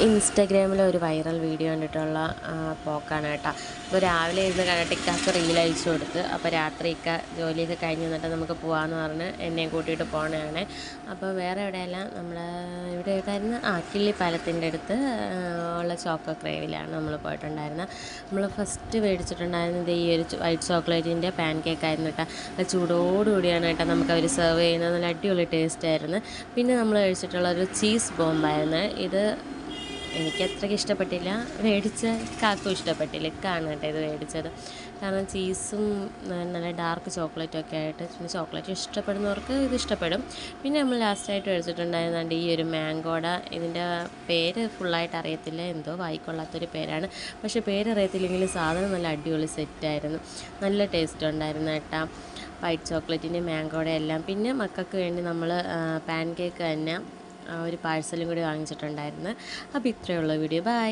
ഇൻസ്റ്റാഗ്രാമിൽ ഒരു viral video കണ്ടിട്ടുള്ള പോക്കാണ് കേട്ടോ. അപ്പോൾ രാവിലെ ഇരുന്ന് കണ്ടിട്ട് ഇക്കാക്ക് റീൽ അയച്ചു കൊടുത്ത്. അപ്പോൾ രാത്രി ജോലിയൊക്കെ കഴിഞ്ഞ് വന്നിട്ട് നമുക്ക് പോകാമെന്ന് പറഞ്ഞ് എന്നെയും കൂട്ടിയിട്ട് പോകണതാണ്. അപ്പോൾ വേറെ എവിടെയല്ല, നമ്മൾ ഇവിടെ എവിടെയായിരുന്നു, കിള്ളിപ്പാലത്തിൻ്റെ അടുത്ത് ഉള്ള ചോക്കോ ക്രേവിലാണ് നമ്മൾ പോയിട്ടുണ്ടായിരുന്നത്. നമ്മൾ ഫസ്റ്റ് മേടിച്ചിട്ടുണ്ടായിരുന്നത് ഈ ഒരു വൈറ്റ് ചോക്ലേറ്റിൻ്റെ പാൻ കേക്കായിരുന്നു കേട്ടോ. അത് ചൂടോടുകൂടിയാണ് കേട്ടോ നമുക്കവർ സെർവ് ചെയ്യുന്നത്. നല്ല അടിപൊളി ടേസ്റ്റ് ആയിരുന്നു. പിന്നെ നമ്മൾ കഴിച്ചിട്ടുള്ളൊരു ചീസ് ബോംബായിരുന്നു. ഇത് എനിക്ക് അത്രയ്ക്ക് ഇഷ്ടപ്പെട്ടില്ല, മേടിച്ച കാക്കും ഇഷ്ടപ്പെട്ടില്ല. ഇക്കാണ് കേട്ടോ ഇത് മേടിച്ചത്. കാരണം ചീസും നല്ല ഡാർക്ക് ചോക്ലേറ്റും ഒക്കെ ആയിട്ട്, പിന്നെ ചോക്ലേറ്റ് ഇഷ്ടപ്പെടുന്നവർക്ക് ഇത് ഇഷ്ടപ്പെടും. പിന്നെ നമ്മൾ ലാസ്റ്റായിട്ട് മേടിച്ചിട്ടുണ്ടായിരുന്നുണ്ട് ഈ ഒരു മാംഗോഡ. ഇതിൻ്റെ പേര് ഫുള്ളായിട്ട് അറിയത്തില്ല, എന്തോ വായിക്കൊള്ളാത്തൊരു പേരാണ്. പക്ഷേ പേരറിയത്തില്ലെങ്കിലും സാധനം നല്ല അടിപൊളി സെറ്റായിരുന്നു, നല്ല ടേസ്റ്റ് ഉണ്ടായിരുന്നു കേട്ടോ. വൈറ്റ് ചോക്ലേറ്റിൻ്റെ മാംഗോയുടെ എല്ലാം. പിന്നെ മക്കൾക്ക് വേണ്ടി നമ്മൾ പാൻ കേക്ക് തന്നെ ഒരു പാഴ്സലും കൂടി വാങ്ങിച്ചിട്ടുണ്ടായിരുന്നു. അപ്പോൾ ഇത്രയുള്ള വീഡിയോ. ബൈ.